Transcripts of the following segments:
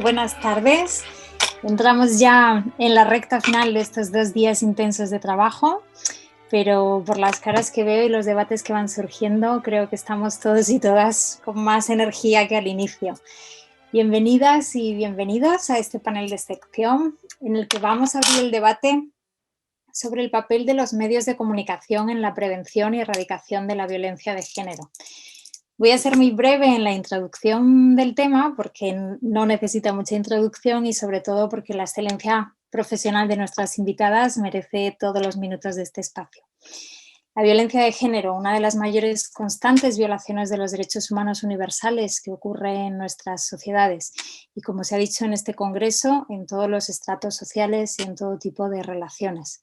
buenas tardes. Entramos ya en la recta final de estos 2 días intensos de trabajo, pero por las caras que veo y los debates que van surgiendo, creo que estamos todos y todas con más energía que al inicio. Bienvenidas y bienvenidos a este panel de sección en el que vamos a abrir el debate sobre el papel de los medios de comunicación en la prevención y erradicación de la violencia de género. Voy a ser muy breve en la introducción del tema porque no necesita mucha introducción y sobre todo porque la excelencia profesional de nuestras invitadas merece todos los minutos de este espacio. La violencia de género, una de las mayores constantes violaciones de los derechos humanos universales que ocurre en nuestras sociedades y, como se ha dicho en este congreso, en todos los estratos sociales y en todo tipo de relaciones.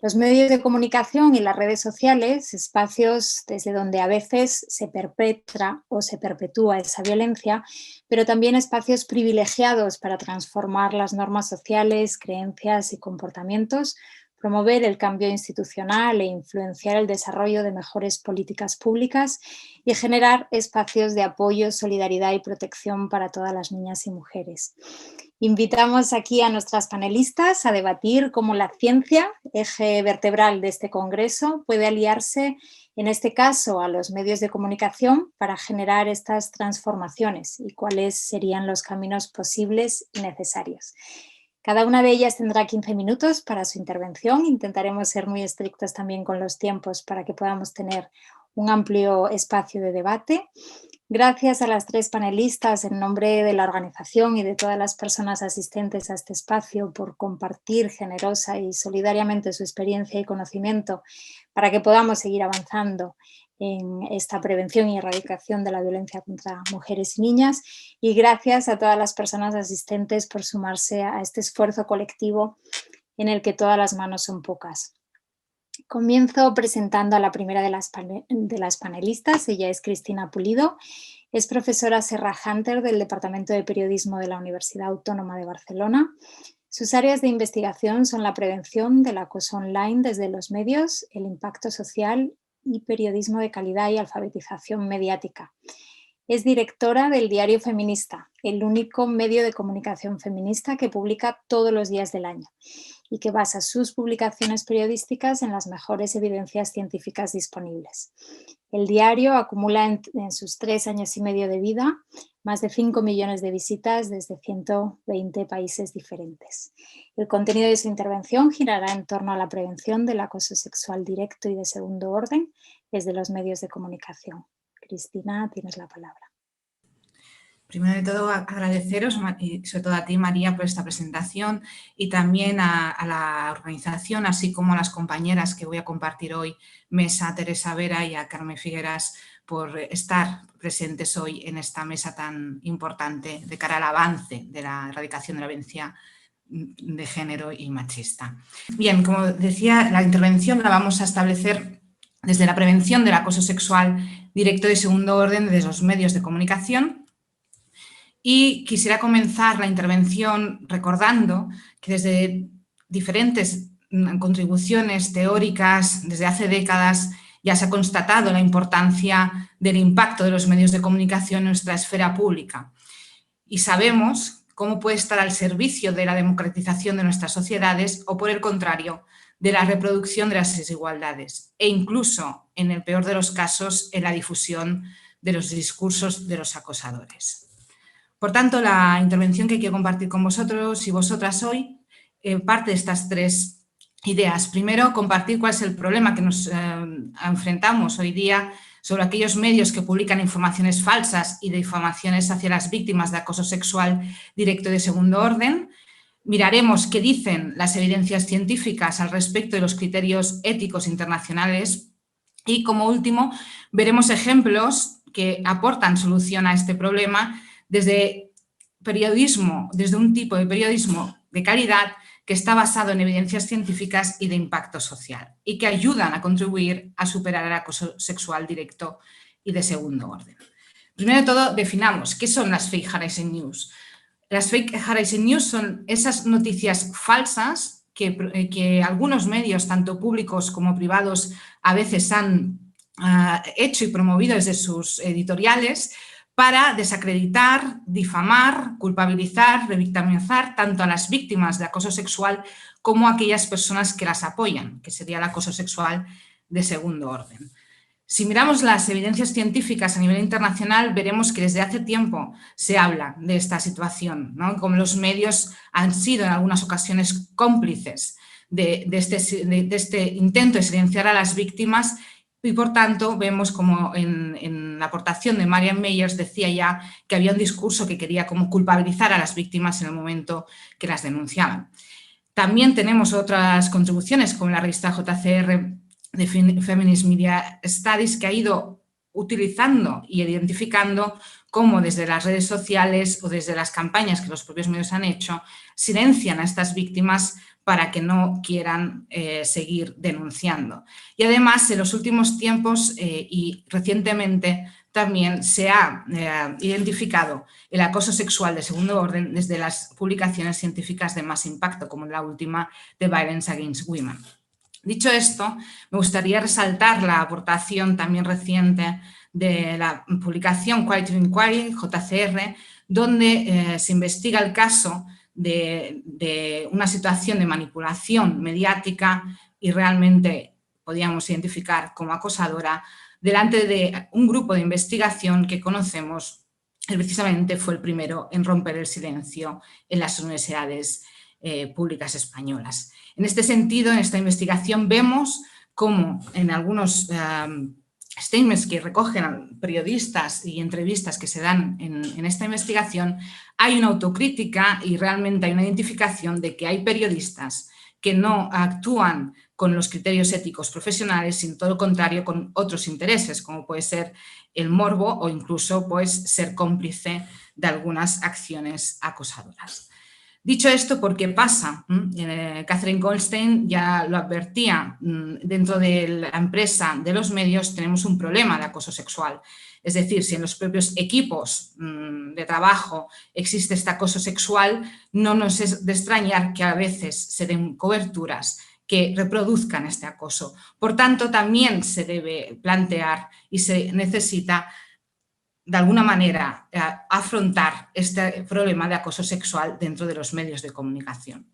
Los medios de comunicación y las redes sociales, espacios desde donde a veces se perpetra o se perpetúa esa violencia, pero también espacios privilegiados para transformar las normas sociales, creencias y comportamientos, promover el cambio institucional e influenciar el desarrollo de mejores políticas públicas y generar espacios de apoyo, solidaridad y protección para todas las niñas y mujeres. Invitamos aquí a nuestras panelistas a debatir cómo la ciencia, eje vertebral de este congreso, puede aliarse, en este caso, a los medios de comunicación para generar estas transformaciones y cuáles serían los caminos posibles y necesarios. Cada una de ellas tendrá 15 minutos para su intervención. Intentaremos ser muy estrictos también con los tiempos para que podamos tener un amplio espacio de debate. Gracias a las 3 panelistas en nombre de la organización y de todas las personas asistentes a este espacio por compartir generosa y solidariamente su experiencia y conocimiento para que podamos seguir avanzando en esta prevención y erradicación de la violencia contra mujeres y niñas, y gracias a todas las personas asistentes por sumarse a este esfuerzo colectivo en el que todas las manos son pocas. Comienzo presentando a la primera de las panelistas. Ella es Cristina Pulido, es profesora Serra Hunter del Departamento de Periodismo de la Universidad Autónoma de Barcelona. Sus áreas de investigación son la prevención del acoso online desde los medios, el impacto social y periodismo de calidad y alfabetización mediática. Es directora del Diario Feminista, el único medio de comunicación feminista que publica todos los días del año y que basa sus publicaciones periodísticas en las mejores evidencias científicas disponibles. El diario acumula en sus 3 años y medio de vida más de 5 millones de visitas desde 120 países diferentes. El contenido de su intervención girará en torno a la prevención del acoso sexual directo y de segundo orden desde los medios de comunicación. Cristina, tienes la palabra. Primero de todo, agradeceros, y sobre todo a ti, María, por esta presentación y también a la organización, así como a las compañeras que voy a compartir hoy, Mesa, Teresa Vera y a Carmen Figueras, por estar presentes hoy en esta mesa tan importante de cara al avance de la erradicación de la violencia de género y machista. Bien, como decía, la intervención la vamos a establecer desde la prevención del acoso sexual directo y de segundo orden desde los medios de comunicación. Y quisiera comenzar la intervención recordando que desde diferentes contribuciones teóricas, desde hace décadas, ya se ha constatado la importancia del impacto de los medios de comunicación en nuestra esfera pública. Y sabemos cómo puede estar al servicio de la democratización de nuestras sociedades o, por el contrario, de la reproducción de las desigualdades e incluso, en el peor de los casos, en la difusión de los discursos de los acosadores. Por tanto, la intervención que quiero compartir con vosotros y vosotras hoy parte de estas 3 ideas. Primero, compartir cuál es el problema que nos enfrentamos hoy día sobre aquellos medios que publican informaciones falsas y difamaciones hacia las víctimas de acoso sexual directo y de segundo orden. Miraremos qué dicen las evidencias científicas al respecto de los criterios éticos internacionales y, como último, veremos ejemplos que aportan solución a este problema desde un tipo de periodismo de calidad que está basado en evidencias científicas y de impacto social y que ayudan a contribuir a superar el acoso sexual directo y de segundo orden. Primero de todo, definamos qué son las fake harassment news. Las fake harassment news son esas noticias falsas que algunos medios, tanto públicos como privados, a veces han hecho y promovido desde sus editoriales para desacreditar, difamar, culpabilizar, revictimizar tanto a las víctimas de acoso sexual como a aquellas personas que las apoyan, que sería el acoso sexual de segundo orden. Si miramos las evidencias científicas a nivel internacional, veremos que desde hace tiempo se habla de esta situación, ¿no? Como los medios han sido en algunas ocasiones cómplices de este intento de silenciar a las víctimas, y por tanto vemos como en la aportación de Marian Meyers decía ya que había un discurso que quería como culpabilizar a las víctimas en el momento que las denunciaban. También tenemos otras contribuciones como la revista JCR de Feminist Media Studies, que ha ido utilizando y identificando cómo desde las redes sociales o desde las campañas que los propios medios han hecho, silencian a estas víctimas para que no quieran seguir denunciando. Y además, en los últimos tiempos y recientemente también se ha identificado el acoso sexual de segundo orden desde las publicaciones científicas de más impacto, como la última de Violence Against Women. Dicho esto, me gustaría resaltar la aportación también reciente de la publicación Quality Inquiry, JCR, donde se investiga el caso de una situación de manipulación mediática y realmente podíamos identificar como acosadora delante de un grupo de investigación que conocemos, precisamente fue el primero en romper el silencio en las universidades públicas españolas. En este sentido, en esta investigación vemos cómo en algunos statements que recogen periodistas y entrevistas que se dan en esta investigación, hay una autocrítica y realmente hay una identificación de que hay periodistas que no actúan con los criterios éticos profesionales, sino todo lo contrario, con otros intereses, como puede ser el morbo o incluso pues, ser cómplice de algunas acciones acosadoras. Dicho esto, ¿por qué pasa? Catherine Goldstein ya lo advertía, dentro de la empresa de los medios tenemos un problema de acoso sexual. Es decir, si en los propios equipos de trabajo existe este acoso sexual, no nos es de extrañar que a veces se den coberturas que reproduzcan este acoso. Por tanto, también se debe plantear y se necesita de alguna manera afrontar este problema de acoso sexual dentro de los medios de comunicación.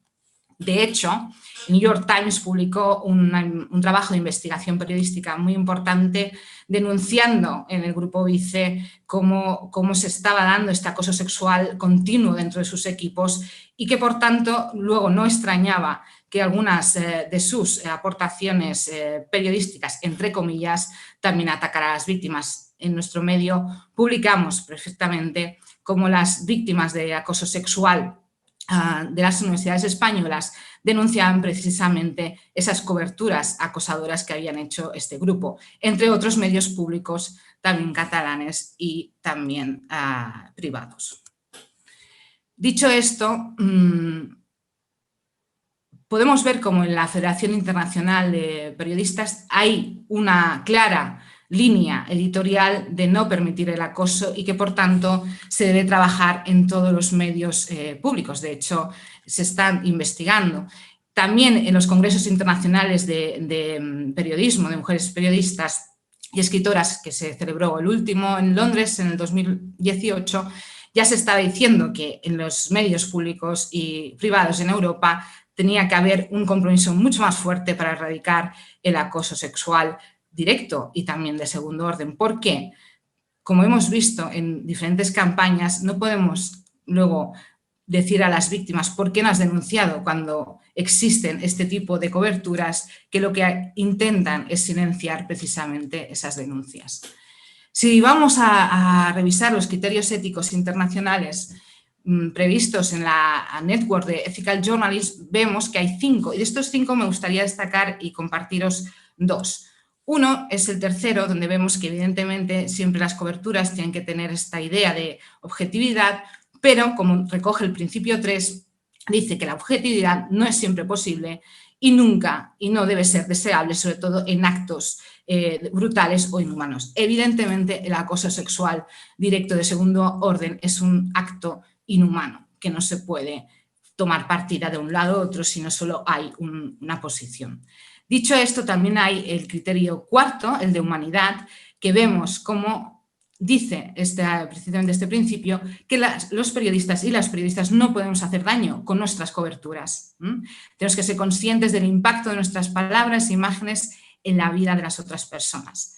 De hecho, el New York Times publicó un trabajo de investigación periodística muy importante denunciando en el grupo Vice cómo se estaba dando este acoso sexual continuo dentro de sus equipos y que, por tanto, luego no extrañaba que algunas de sus aportaciones periodísticas, entre comillas, también atacara a las víctimas. En nuestro medio publicamos perfectamente cómo las víctimas de acoso sexual de las universidades españolas denunciaban precisamente esas coberturas acosadoras que habían hecho este grupo, entre otros medios públicos también catalanes y también privados. Dicho esto, podemos ver cómo en la Federación Internacional de Periodistas hay una clara línea editorial de no permitir el acoso y que, por tanto, se debe trabajar en todos los medios públicos. De hecho, se están investigando. También en los congresos internacionales de periodismo, de mujeres periodistas y escritoras, que se celebró el último en Londres en el 2018, ya se estaba diciendo que en los medios públicos y privados en Europa tenía que haber un compromiso mucho más fuerte para erradicar el acoso sexual directo y también de segundo orden. ¿Por qué? Como hemos visto en diferentes campañas, no podemos luego decir a las víctimas por qué no has denunciado cuando existen este tipo de coberturas que lo que intentan es silenciar precisamente esas denuncias. Si vamos a revisar los criterios éticos internacionales previstos en la Network de Ethical Journalism, vemos que hay 5, y de estos 5 me gustaría destacar y compartiros 2. Uno es el tercero, donde vemos que evidentemente siempre las coberturas tienen que tener esta idea de objetividad, pero como recoge el principio 3, dice que la objetividad no es siempre posible y nunca y no debe ser deseable, sobre todo en actos brutales o inhumanos. Evidentemente, el acoso sexual directo de segundo orden es un acto inhumano, que no se puede tomar partida de un lado u otro, sino solo hay una posición. Dicho esto, también hay el criterio cuarto, el de humanidad, que vemos como dice precisamente este principio que los periodistas y las periodistas no podemos hacer daño con nuestras coberturas. Tenemos que ser conscientes del impacto de nuestras palabras e imágenes en la vida de las otras personas.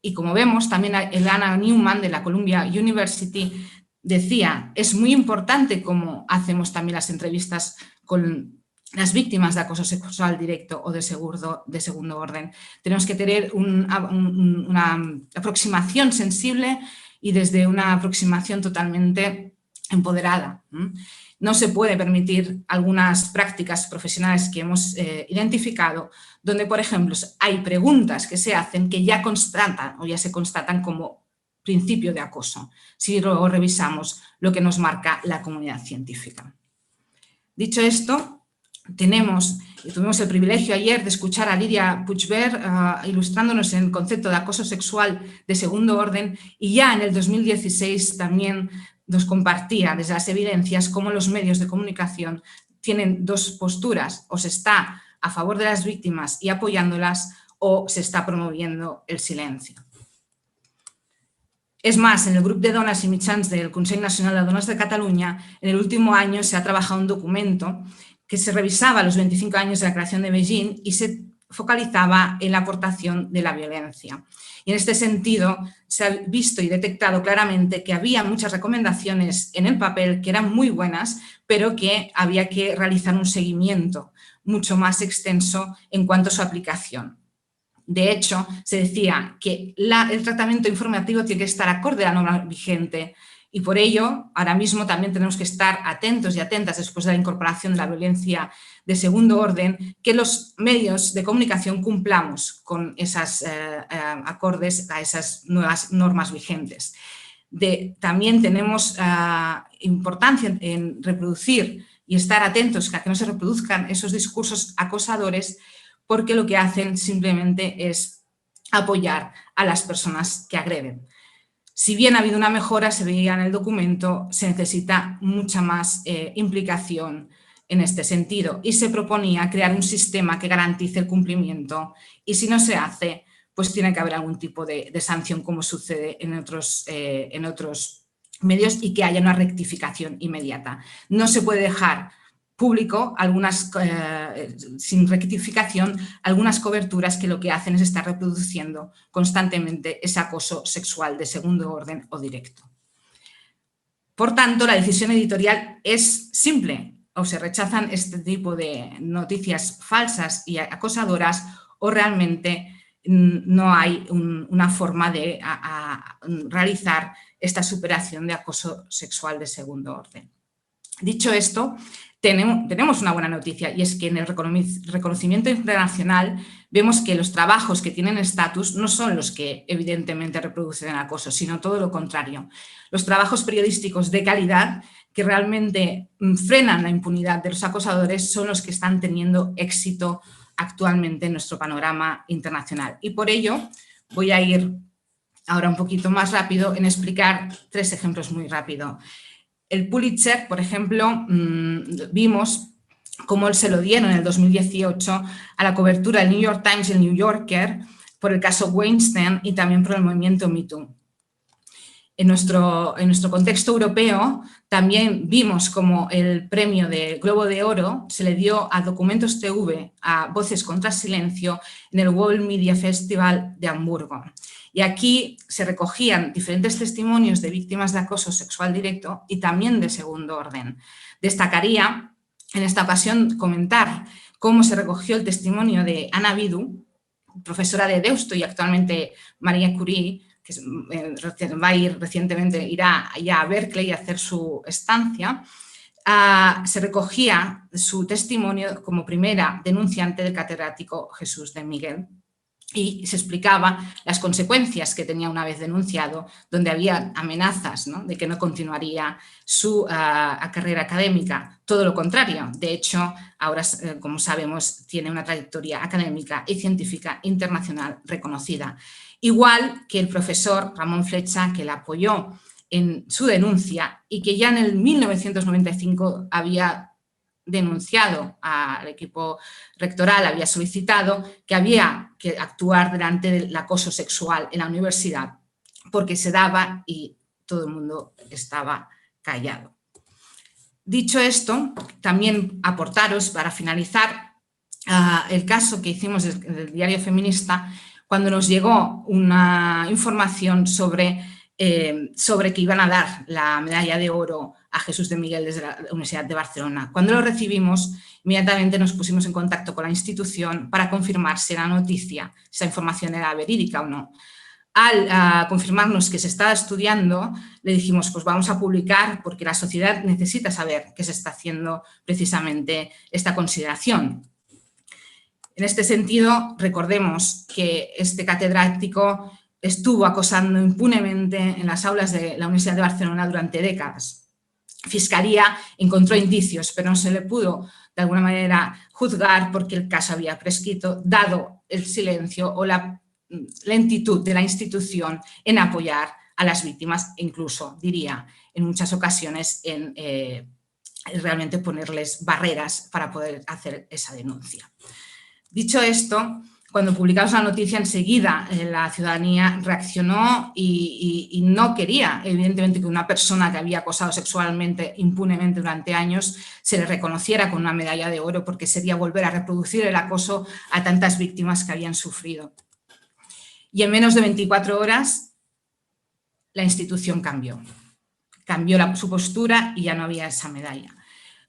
Y como vemos, también Elana Newman de la Columbia University decía, es muy importante cómo hacemos también las entrevistas con las víctimas de acoso sexual directo o de segundo orden. Tenemos que tener una aproximación sensible y desde una aproximación totalmente empoderada. No se puede permitir algunas prácticas profesionales que hemos identificado, donde, por ejemplo, hay preguntas que se hacen que ya constatan o ya se constatan como principio de acoso, si luego revisamos lo que nos marca la comunidad científica. Dicho esto, tuvimos el privilegio ayer de escuchar a Lidia Puigvert ilustrándonos en el concepto de acoso sexual de segundo orden, y ya en el 2016 también nos compartía desde las evidencias cómo los medios de comunicación tienen dos posturas: o se está a favor de las víctimas y apoyándolas, o se está promoviendo el silencio. És més, en el grup de dones i mitjans del Consell Nacional de Dones de Catalunya, en el último año se ha trabajado un documento que se revisaba los 25 años de la creación de Beijing y se focalizaba en la aportación de la violencia. Y en este sentido se ha visto y detectado claramente que había muchas recomendaciones en el papel que eran muy buenas, pero que había que realizar un seguimiento mucho más extenso en cuanto a su aplicación. De hecho, se decía que el tratamiento informativo tiene que estar acorde a la norma vigente, y por ello, ahora mismo también tenemos que estar atentos y atentas, después de la incorporación de la violencia de segundo orden, que los medios de comunicación cumplamos con esos acordes a esas nuevas normas vigentes. También tenemos importancia en reproducir y estar atentos a que no se reproduzcan esos discursos acosadores, porque lo que hacen simplemente es apoyar a las personas que agreden. Si bien ha habido una mejora, se veía en el documento, se necesita mucha más implicación en este sentido, y se proponía crear un sistema que garantice el cumplimiento, y si no se hace, pues tiene que haber algún tipo de sanción, como sucede en otros medios, y que haya una rectificación inmediata. No se puede dejar público, sin rectificación, algunas coberturas que lo que hacen es estar reproduciendo constantemente ese acoso sexual de segundo orden o directo. Por tanto, la decisión editorial es simple: o se rechazan este tipo de noticias falsas y acosadoras, o realmente no hay una forma de realizar esta superación de acoso sexual de segundo orden. Dicho esto, tenemos una buena noticia, y es que en el reconocimiento internacional vemos que los trabajos que tienen estatus no son los que evidentemente reproducen el acoso, sino todo lo contrario. Los trabajos periodísticos de calidad que realmente frenan la impunidad de los acosadores son los que están teniendo éxito actualmente en nuestro panorama internacional. Y por ello voy a ir ahora un poquito más rápido en explicar 3 ejemplos muy rápido. El Pulitzer, por ejemplo, vimos cómo se lo dieron en el 2018 a la cobertura del New York Times y el New Yorker por el caso Weinstein y también por el movimiento Me Too. En nuestro contexto europeo también vimos cómo el premio de Globo de Oro se le dio a Documentos TV, a Voces contra Silencio, en el World Media Festival de Hamburgo. Y aquí se recogían diferentes testimonios de víctimas de acoso sexual directo y también de segundo orden. Destacaría en esta ocasión comentar cómo se recogió el testimonio de Anna Vidu, profesora de Deusto y actualmente Marie Curie, que irá ya a Berkeley a hacer su estancia. Se recogía su testimonio como primera denunciante del catedrático Jesús de Miguel, y se explicaba las consecuencias que tenía una vez denunciado, donde había amenazas, ¿no?, de que no continuaría su carrera académica. Todo lo contrario. De hecho, ahora, como sabemos, tiene una trayectoria académica y científica internacional reconocida. Igual que el profesor Ramón Flecha, que la apoyó en su denuncia y que ya en el 1995 había denunciado al equipo rectoral, había solicitado que había que actuar delante del acoso sexual en la universidad, porque se daba y todo el mundo estaba callado. Dicho esto, también aportaros, para finalizar, el caso que hicimos del Diario Feminista, cuando nos llegó una información sobre que iban a dar la medalla de oro a Jesús de Miguel desde la Universidad de Barcelona. Cuando lo recibimos, inmediatamente nos pusimos en contacto con la institución para confirmar si la noticia, si la información era verídica o no. Al confirmarnos que se estaba estudiando, le dijimos, pues vamos a publicar porque la sociedad necesita saber que se está haciendo precisamente esta consideración. En este sentido, recordemos que este catedrático estuvo acosando impunemente en las aulas de la Universidad de Barcelona durante décadas. Fiscalía encontró indicios, pero no se le pudo de alguna manera juzgar porque el caso había prescrito, dado el silencio o la lentitud de la institución en apoyar a las víctimas e incluso, diría, en muchas ocasiones en realmente ponerles barreras para poder hacer esa denuncia. Dicho esto, cuando publicamos la noticia, enseguida la ciudadanía reaccionó y no quería, evidentemente, que una persona que había acosado sexualmente impunemente durante años se le reconociera con una medalla de oro, porque sería volver a reproducir el acoso a tantas víctimas que habían sufrido. Y en menos de 24 horas la institución cambió su postura y ya no había esa medalla.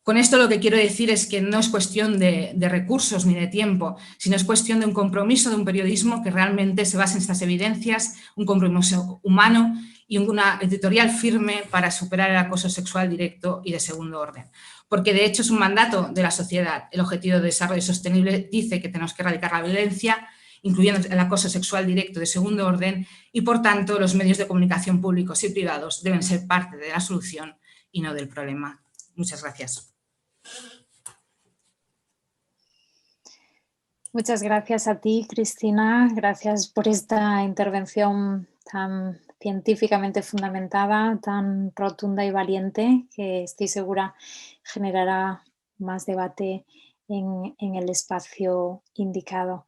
Con esto lo que quiero decir es que no es cuestión de recursos ni de tiempo, sino es cuestión de un compromiso de un periodismo que realmente se basa en estas evidencias, un compromiso humano y una editorial firme para superar el acoso sexual directo y de segundo orden. Porque de hecho es un mandato de la sociedad. El Objetivo de Desarrollo Sostenible dice que tenemos que erradicar la violencia, incluyendo el acoso sexual directo de segundo orden, y por tanto los medios de comunicación públicos y privados deben ser parte de la solución y no del problema. Muchas gracias. Muchas gracias a ti, Cristina. Gracias por esta intervención tan científicamente fundamentada, tan rotunda y valiente, que estoy segura generará más debate en el espacio indicado.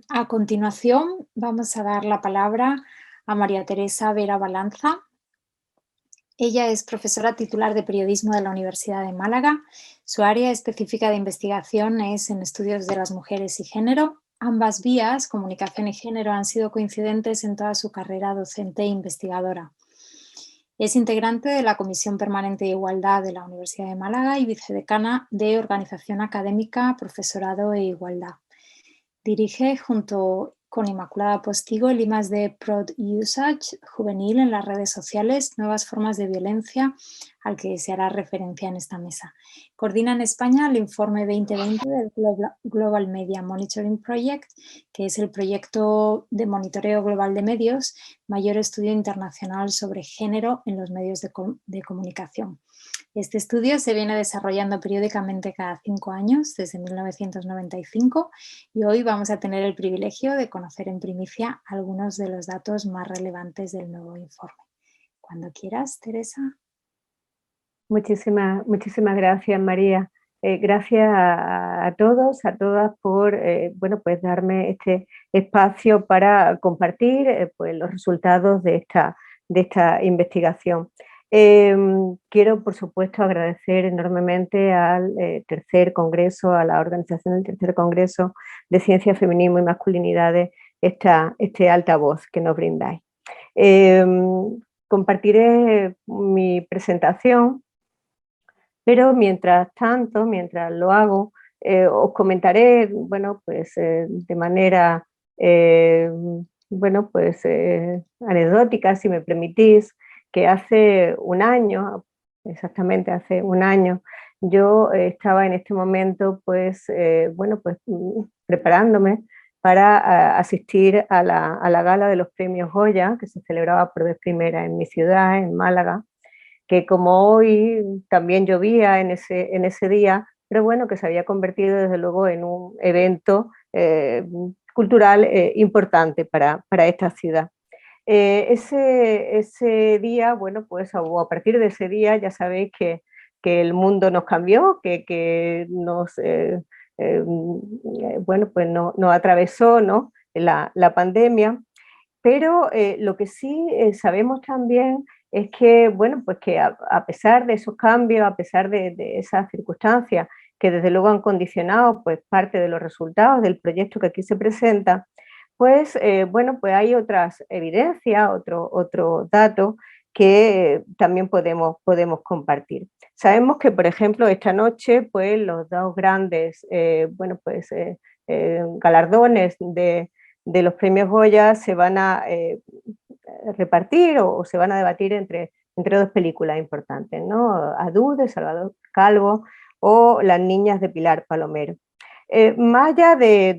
A continuación, vamos a dar la palabra a María Teresa Vera Balanza. Ella es profesora titular de periodismo de la Universidad de Málaga. Su área específica de investigación es en estudios de las mujeres y género. Ambas vías, comunicación y género, han sido coincidentes en toda su carrera docente e investigadora. Es integrante de la Comisión Permanente de Igualdad de la Universidad de Málaga y vicedecana de Organización Académica, Profesorado e Igualdad. Dirige junto con Inmaculada Postigo el I+D Prod Usage juvenil en las redes sociales, nuevas formas de violencia, al que se hará referencia en esta mesa. Coordina en España el informe 2020 del Global Media Monitoring Project, que es el proyecto de monitoreo global de medios, mayor estudio internacional sobre género en los medios de comunicación. Este estudio se viene desarrollando periódicamente cada 5 años, desde 1995, y hoy vamos a tener el privilegio de conocer en primicia algunos de los datos más relevantes del nuevo informe. Cuando quieras, Teresa. Muchísimas gracias, María. Gracias a todos, a todas por bueno, pues darme este espacio para compartir pues los resultados de esta investigación. Quiero, por supuesto, agradecer enormemente al tercer congreso, a la organización del tercer congreso de Ciencia, Feminismo y Masculinidades, este altavoz que nos brindáis. Compartiré mi presentación, pero mientras tanto, mientras lo hago, os comentaré, bueno, pues de manera, bueno, pues anecdótica, si me permitís, que hace un año, exactamente hace un año, yo estaba en este momento, pues, bueno, pues preparándome para asistir a la gala de los premios Goya, que se celebraba por vez primera en mi ciudad, en Málaga, que como hoy también llovía en ese día, pero bueno, que se había convertido desde luego en un evento cultural importante para esta ciudad. Ese día, bueno, pues o a partir de ese día ya sabéis que el mundo nos cambió, que nos, bueno, pues nos atravesó, ¿no?, la pandemia. pero lo que sí sabemos también es que, bueno, pues que a pesar de esos cambios, a pesar de esas circunstancias que desde luego han condicionado pues parte de los resultados del proyecto que aquí se presenta, pues bueno, pues hay otras evidencias, otro datos que también podemos compartir. Sabemos que, por ejemplo, esta noche pues los dos grandes bueno, pues, galardones de los premios Goya se van a repartir o se van a debatir entre dos películas importantes, ¿no? Adu, de Salvador Calvo, o Las niñas de Pilar Palomero. Más allá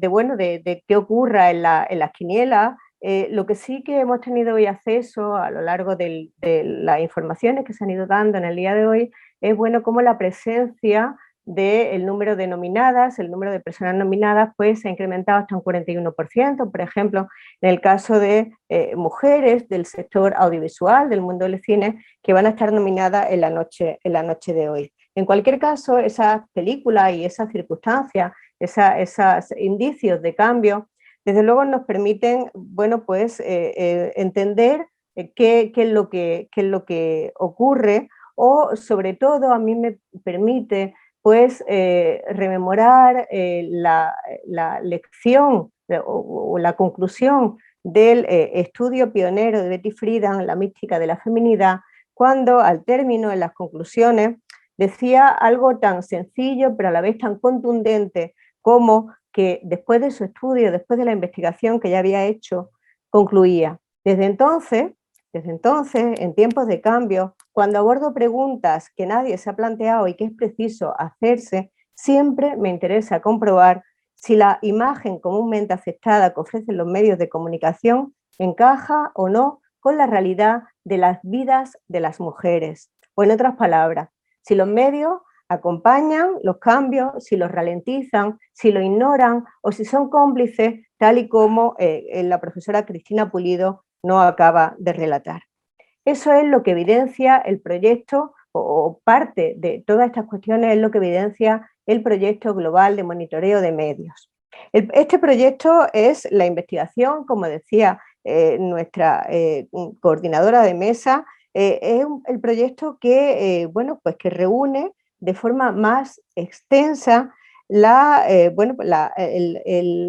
bueno, de qué ocurra en las quinielas, lo que sí que hemos tenido hoy acceso a lo largo de las informaciones que se han ido dando en el día de hoy es bueno cómo la presencia del número de nominadas, el número de personas nominadas, pues se ha incrementado hasta un 41%, por ejemplo, en el caso de mujeres del sector audiovisual, del mundo del cine, que van a estar nominadas en la noche de hoy. En cualquier caso, esas películas y esas circunstancias, esos indicios de cambio, desde luego nos permiten, bueno, pues entender qué es lo que ocurre, o sobre todo a mí me permite pues rememorar la lección o la conclusión del estudio pionero de Betty Friedan, La mística de la feminidad, cuando al término, en las conclusiones, decía algo tan sencillo pero a la vez tan contundente como que después de su estudio, después de la investigación que ya había hecho, concluía: desde entonces, en tiempos de cambio, cuando abordo preguntas que nadie se ha planteado y que es preciso hacerse, siempre me interesa comprobar si la imagen comúnmente aceptada que ofrecen los medios de comunicación encaja o no con la realidad de las vidas de las mujeres. O en otras palabras, si los medios acompañan los cambios, si los ralentizan, si los ignoran o si son cómplices, tal y como la profesora Cristina Pulido nos acaba de relatar. Eso es lo que evidencia el proyecto, o parte de todas estas cuestiones es lo que evidencia el proyecto global de monitoreo de medios. Este proyecto es la investigación, como decía nuestra coordinadora de mesa, es el proyecto que, bueno, pues que reúne de forma más extensa bueno, la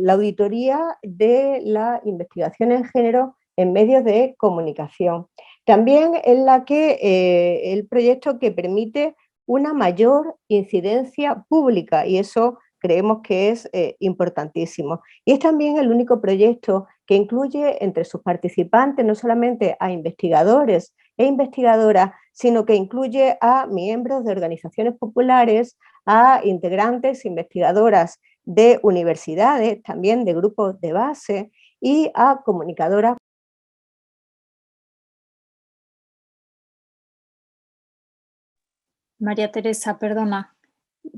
auditoría de la investigación en género en medios de comunicación. También es el proyecto que permite una mayor incidencia pública, y eso creemos que es importantísimo. Y es también el único proyecto que incluye entre sus participantes no solamente a investigadores e investigadoras, sino que incluye a miembros de organizaciones populares, a integrantes, investigadoras de universidades, también de grupos de base, y a comunicadoras. María Teresa, perdona,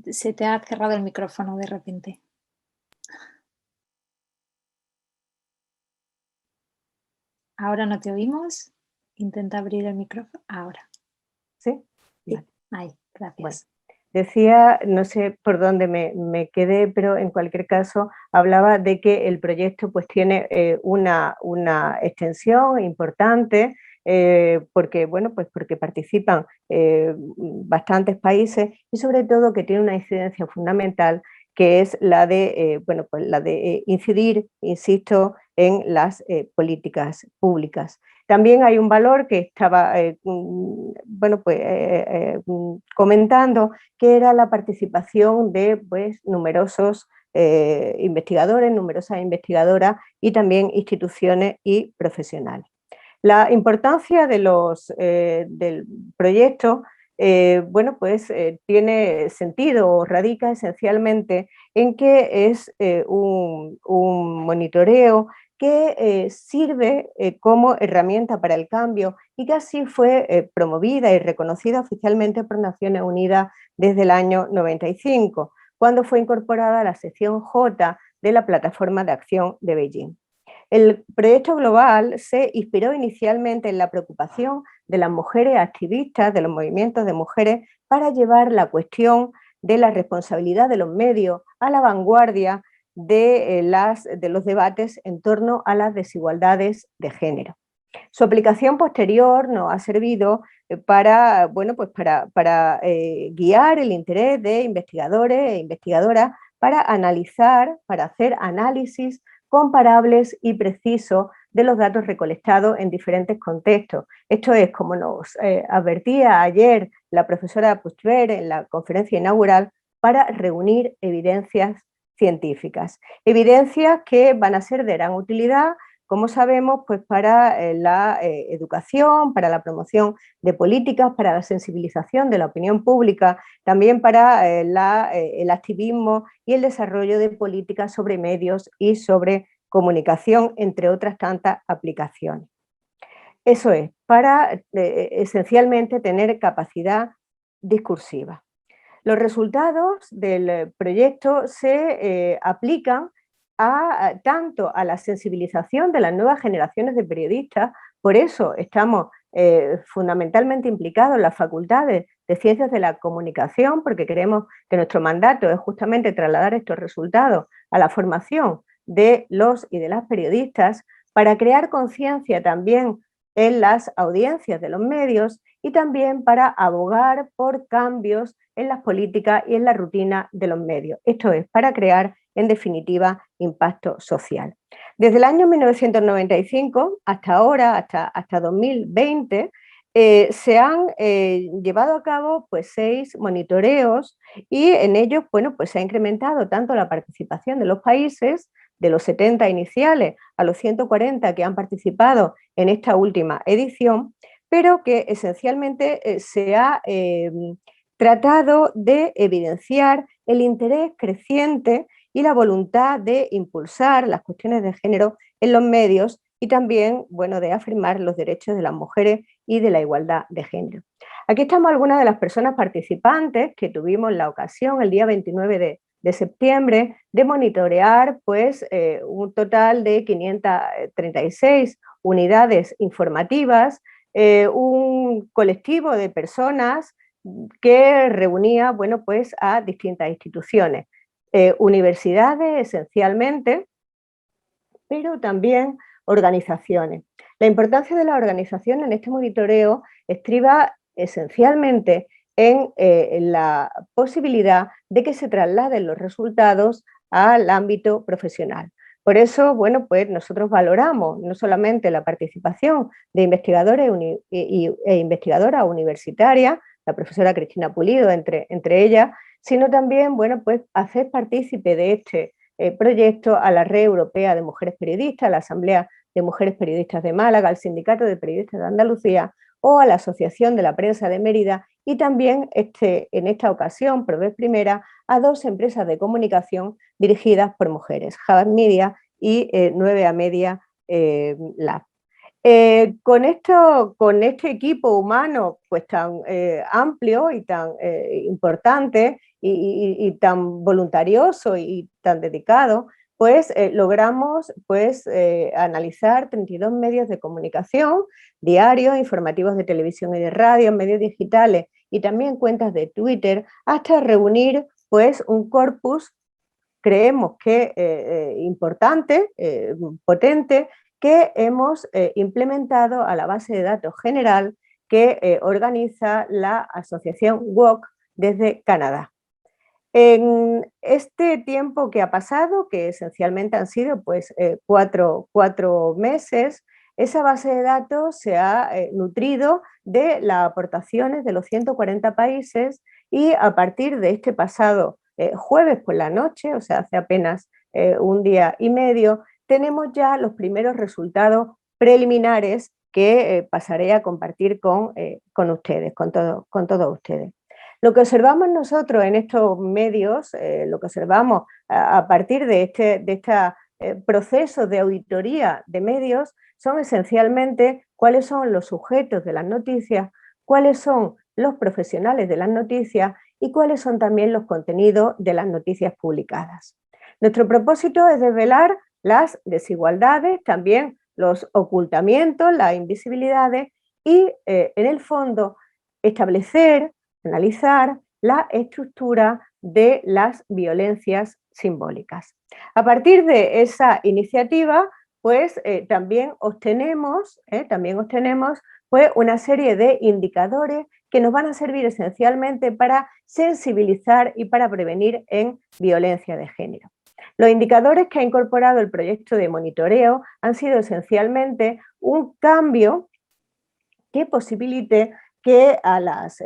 se te ha cerrado el micrófono de repente. Ahora no te oímos. Intenta abrir el micrófono. Ahora. ¿Sí? Vale. Ahí, gracias. Bueno, decía, no sé por dónde me quedé, pero en cualquier caso hablaba de que el proyecto pues tiene una extensión importante, porque, bueno, pues porque participan bastantes países, y sobre todo que tiene una incidencia fundamental, que es la de, bueno, pues la de incidir, insisto, en las políticas públicas. También hay un valor que estaba bueno, pues, comentando, que era la participación de pues, numerosos investigadores, numerosas investigadoras y también instituciones y profesionales. La importancia del proyecto bueno, pues tiene sentido o radica esencialmente en que es un monitoreo que sirve como herramienta para el cambio, y que así fue promovida y reconocida oficialmente por Naciones Unidas desde el año 95, cuando fue incorporada a la sección J de la Plataforma de Acción de Beijing. El proyecto global se inspiró inicialmente en la preocupación de las mujeres activistas, de los movimientos de mujeres, para llevar la cuestión de la responsabilidad de los medios a la vanguardia de los debates en torno a las desigualdades de género. Su aplicación posterior nos ha servido para, bueno, pues para guiar el interés de investigadores e investigadoras para analizar, para hacer análisis comparables y precisos de los datos recolectados en diferentes contextos. Esto es, como nos advertía ayer la profesora Puigvert en la conferencia inaugural, para reunir evidencias científicas. Evidencias que van a ser de gran utilidad, como sabemos, pues para la educación, para la promoción de políticas, para la sensibilización de la opinión pública, también para el activismo y el desarrollo de políticas sobre medios y sobre comunicación, entre otras tantas aplicaciones. Eso es, para esencialmente tener capacidad discursiva. Los resultados del proyecto se aplican tanto a la sensibilización de las nuevas generaciones de periodistas, por eso estamos fundamentalmente implicados en las facultades de Ciencias de la Comunicación, porque creemos que nuestro mandato es justamente trasladar estos resultados a la formación de los y de las periodistas, para crear conciencia también en las audiencias de los medios y también para abogar por cambios en las políticas y en la rutina de los medios. Esto es, para crear, en definitiva, impacto social. Desde el año 1995 hasta ahora, hasta 2020, se han llevado a cabo pues 6 monitoreos y en ellos, bueno, pues se ha incrementado tanto la participación de los países, de los 70 iniciales a los 140 que han participado en esta última edición, pero que esencialmente se ha tratado de evidenciar el interés creciente y la voluntad de impulsar las cuestiones de género en los medios y también, bueno, de afirmar los derechos de las mujeres y de la igualdad de género. Aquí estamos algunas de las personas participantes que tuvimos la ocasión el día 29 de septiembre de monitorear pues, un total de 536 unidades informativas, un colectivo de personas que reunía, bueno, pues, a distintas instituciones, universidades esencialmente, pero también organizaciones. La importancia de la organización en este monitoreo estriba esencialmente en la posibilidad de que se trasladen los resultados al ámbito profesional. Por eso, bueno, pues nosotros valoramos no solamente la participación de investigadores e investigadoras universitarias, la profesora Cristina Pulido entre ellas, sino también, bueno, pues hacer partícipe de este proyecto a la Red Europea de Mujeres Periodistas, a la Asamblea de Mujeres Periodistas de Málaga, al Sindicato de Periodistas de Andalucía o a la Asociación de la Prensa de Mérida y también en esta ocasión, por vez primera, a 2 empresas de comunicación dirigidas por mujeres, Jabas Media y 9A Media Lab. Con este equipo humano pues tan amplio y tan importante y tan voluntarioso y tan dedicado, pues logramos pues, analizar 32 medios de comunicación, diarios, informativos de televisión y de radio, medios digitales y también cuentas de Twitter, hasta reunir pues, un corpus, creemos que importante, potente, que hemos implementado a la base de datos general que organiza la asociación WOC desde Canadá. En este tiempo que ha pasado, que esencialmente han sido pues, cuatro meses, esa base de datos se ha nutrido de las aportaciones de los 140 países y a partir de este pasado jueves por la noche, o sea, hace apenas un día y medio, tenemos ya los primeros resultados preliminares que pasaré a compartir con ustedes, con todos ustedes. Lo que observamos nosotros en estos medios, lo que observamos a partir de este proceso de auditoría de medios, son esencialmente cuáles son los sujetos de las noticias, cuáles son los profesionales de las noticias y cuáles son también los contenidos de las noticias publicadas. Nuestro propósito es desvelar las desigualdades, también los ocultamientos, las invisibilidades y, en el fondo, establecer, analizar la estructura de las violencias simbólicas. A partir de esa iniciativa, pues también obtenemos pues, una serie de indicadores que nos van a servir esencialmente para sensibilizar y para prevenir en violencia de género. Los indicadores que ha incorporado el proyecto de monitoreo han sido esencialmente un cambio que posibilite que a las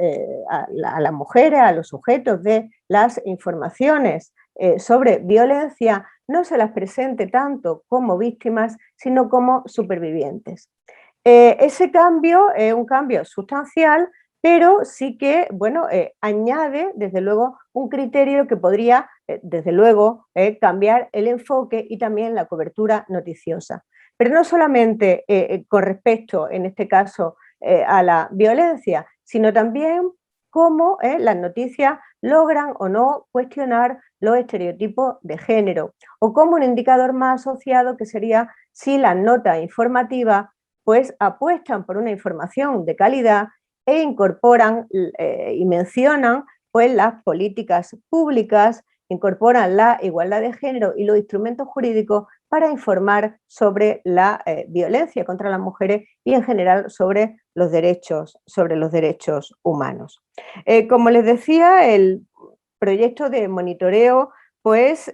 mujeres, a los sujetos de las informaciones sobre violencia, no se las presente tanto como víctimas, sino como supervivientes. Ese cambio es un cambio sustancial, pero sí que, bueno, añade, desde luego, un criterio que podría, desde luego, cambiar el enfoque y también la cobertura noticiosa. Pero no solamente con respecto, en este caso, a la violencia, sino también cómo las noticias logran o no cuestionar los estereotipos de género, o como un indicador más asociado que sería si las notas informativas pues apuestan por una información de calidad e incorporan y mencionan pues las políticas públicas, incorporan la igualdad de género y los instrumentos jurídicos para informar sobre la violencia contra las mujeres y en general sobre los derechos humanos. Como les decía, el proyecto de monitoreo pues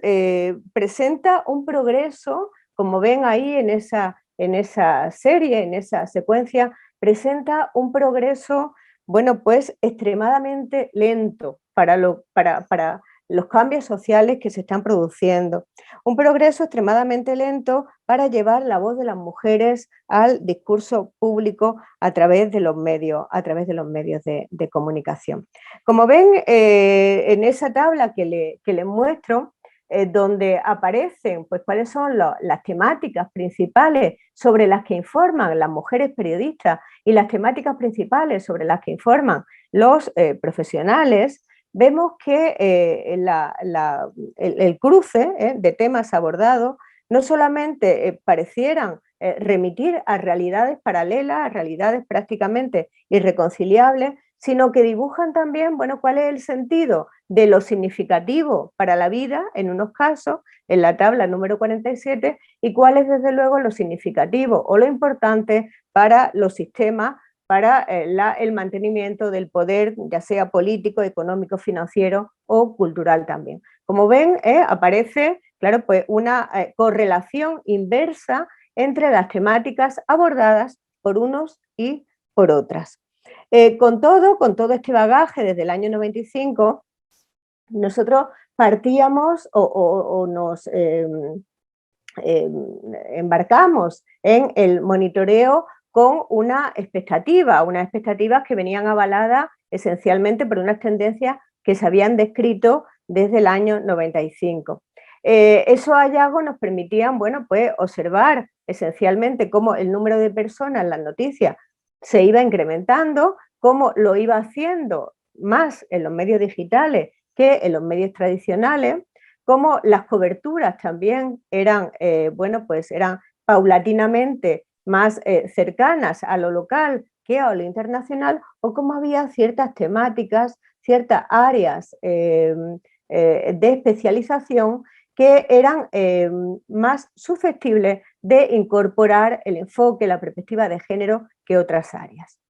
presenta un progreso, como ven ahí en esa serie, en esa secuencia, presenta un progreso, bueno, pues extremadamente lento para los cambios sociales que se están produciendo. Un progreso extremadamente lento para llevar la voz de las mujeres al discurso público a través de los medios, de comunicación. Como ven, en esa tabla que les muestro, donde aparecen pues, cuáles son las temáticas principales sobre las que informan las mujeres periodistas y las temáticas principales sobre las que informan los profesionales, vemos que el cruce de temas abordados no solamente parecieran remitir a realidades paralelas, a realidades prácticamente irreconciliables, sino que dibujan también, bueno, cuál es el sentido de lo significativo para la vida, en unos casos, en la tabla número 47, y cuál es desde luego lo significativo o lo importante para los sistemas, para el mantenimiento del poder, ya sea político, económico, financiero o cultural también. Como ven, aparece, claro, pues una correlación inversa entre las temáticas abordadas por unos y por otras. Con todo este bagaje desde el año 95, nosotros partíamos o nos embarcamos en el monitoreo con unas expectativas que venían avaladas esencialmente por unas tendencias que se habían descrito desde el año 95. Esos hallazgos nos permitían, bueno, pues observar esencialmente cómo el número de personas en las noticias se iba incrementando, cómo lo iba haciendo más en los medios digitales que en los medios tradicionales, cómo las coberturas también eran, bueno, pues eran paulatinamente más cercanas a lo local que a lo internacional, o cómo había ciertas temáticas, ciertas áreas de especialización que eran más susceptibles de incorporar el enfoque, la perspectiva de género que otras áreas.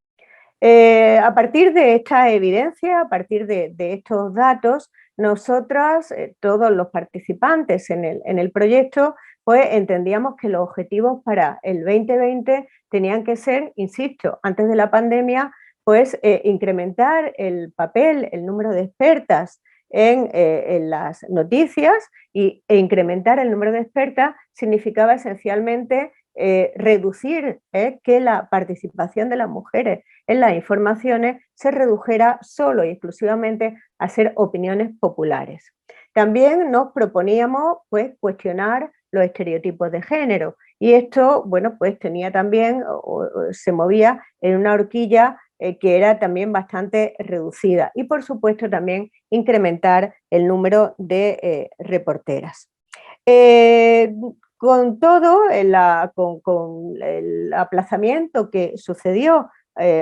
A partir de esta evidencia, a partir de estos datos, nosotras, todos los participantes en el proyecto, pues entendíamos que los objetivos para el 2020 tenían que ser, insisto, antes de la pandemia, pues incrementar el papel, el número de expertas en las noticias, e incrementar el número de expertas significaba esencialmente reducir que la participación de las mujeres en las informaciones se redujera solo y exclusivamente a ser opiniones populares. También nos proponíamos pues, cuestionar los estereotipos de género, y esto, bueno, pues tenía también, se movía en una horquilla que era también bastante reducida, y por supuesto también incrementar el número de reporteras. Con todo, con el aplazamiento que sucedió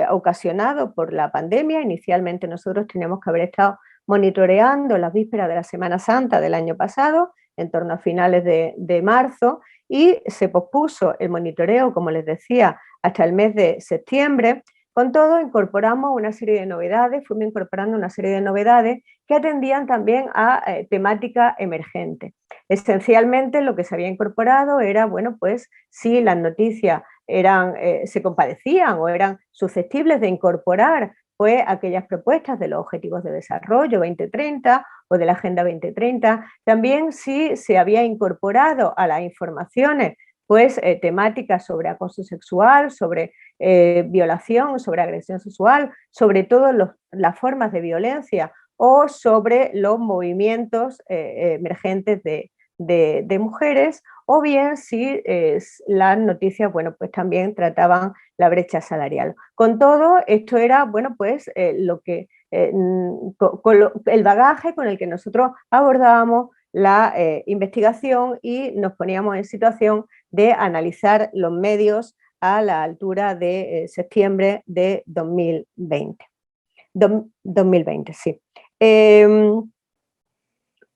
ocasionado por la pandemia, inicialmente nosotros teníamos que haber estado monitoreando las vísperas de la Semana Santa del año pasado, en torno a finales de marzo, y se pospuso el monitoreo, como les decía, hasta el mes de septiembre. Con todo, incorporamos una serie de novedades, fuimos incorporando una serie de novedades que atendían también a temática emergente. Esencialmente lo que se había incorporado era, bueno, pues si las noticias se compadecían o eran susceptibles de incorporar pues aquellas propuestas de los Objetivos de Desarrollo 2030 o de la Agenda 2030, también si se había incorporado a las informaciones pues temáticas sobre acoso sexual, sobre violación, sobre agresión sexual, sobre todo las formas de violencia o sobre los movimientos emergentes de mujeres, o bien si las noticias, bueno, pues también trataban la brecha salarial. Con todo, esto era, bueno, pues el bagaje con el que nosotros abordábamos la investigación y nos poníamos en situación de analizar los medios a la altura de septiembre de 2020. 2020, sí.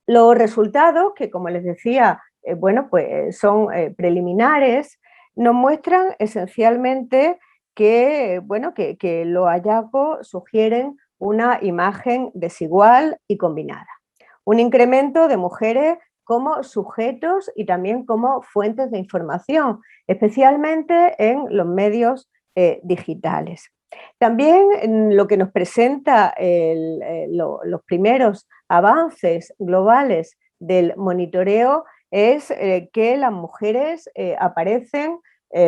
Los resultados, que como les decía, bueno, pues son preliminares, nos muestran esencialmente que, bueno, que los hallazgos sugieren una imagen desigual y combinada. Un incremento de mujeres como sujetos y también como fuentes de información, especialmente en los medios digitales. También lo que nos presenta los primeros avances globales del monitoreo es que las mujeres aparecen,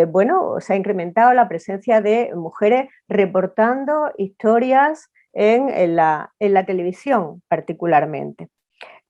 bueno, se ha incrementado la presencia de mujeres reportando historias en la televisión particularmente.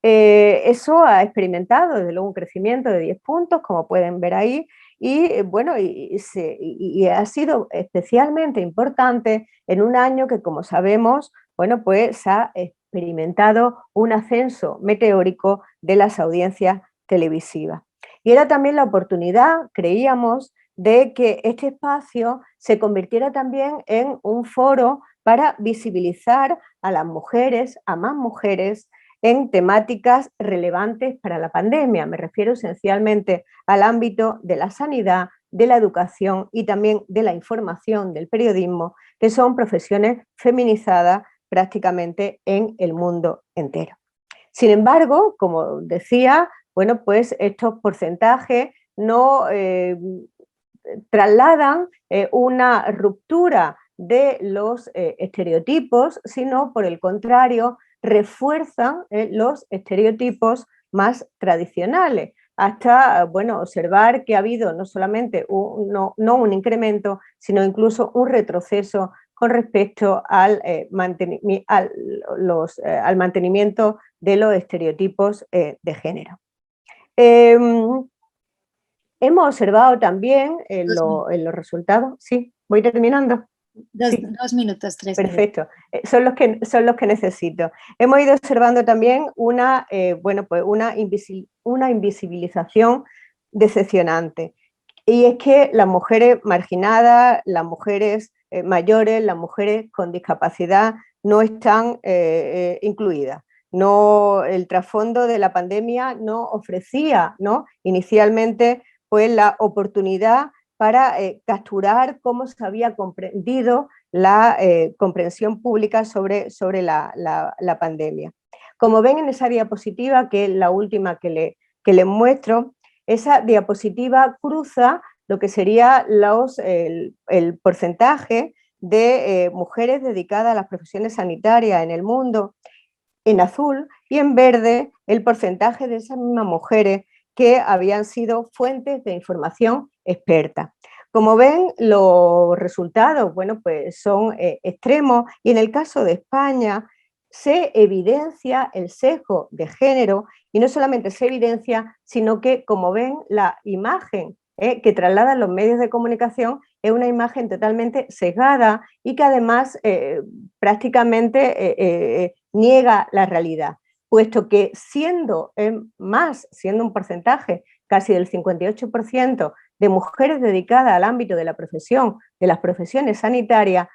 Eso ha experimentado desde luego un crecimiento de 10 puntos, como pueden ver ahí, y bueno, y ha sido especialmente importante en un año que, como sabemos, bueno, pues ha experimentado un ascenso meteórico de las audiencias televisivas. Y era también la oportunidad, creíamos, de que este espacio se convirtiera también en un foro para visibilizar a las mujeres, a más mujeres, en temáticas relevantes para la pandemia. Me refiero esencialmente al ámbito de la sanidad, de la educación y también de la información, del periodismo, que son profesiones feminizadas prácticamente en el mundo entero. Sin embargo, como decía, bueno, pues estos porcentajes no trasladan una ruptura de los estereotipos, sino por el contrario, refuerzan los estereotipos más tradicionales, hasta bueno, observar que ha habido no solamente no un incremento, sino incluso un retroceso con respecto al mantenimiento de los estereotipos de género. Hemos observado también en los resultados, sí, voy terminando. Sí. 2 minutos, 3 Perfecto, son los que necesito. Hemos ido observando también bueno, pues una invisibilización decepcionante. Y es que las mujeres marginadas, las mujeres mayores, las mujeres con discapacidad no están incluidas. No, el trasfondo de la pandemia no ofrecía, ¿no?, inicialmente pues, la oportunidad para capturar cómo se había comprendido la comprensión pública sobre la pandemia. Como ven en esa diapositiva, que es la última que les muestro, esa diapositiva cruza lo que sería el porcentaje de mujeres dedicadas a las profesiones sanitarias en el mundo, en azul, y en verde el porcentaje de esas mismas mujeres que habían sido fuentes de información experta. Como ven, los resultados, bueno, pues son extremos, y en el caso de España se evidencia el sesgo de género, y no solamente se evidencia, sino que, como ven, la imagen que trasladan los medios de comunicación es una imagen totalmente sesgada y que además prácticamente niega la realidad, puesto que siendo un porcentaje casi del 58% de mujeres dedicadas al ámbito de la profesión, de las profesiones sanitarias,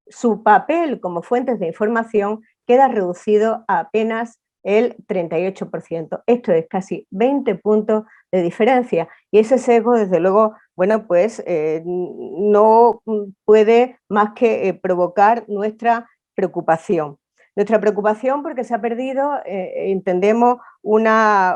su papel como fuentes de información queda reducido a apenas el 38%. Esto es casi 20 puntos de diferencia y ese sesgo, desde luego, bueno, pues no puede más que provocar nuestra preocupación. Nuestra preocupación porque se ha perdido, entendemos, bueno,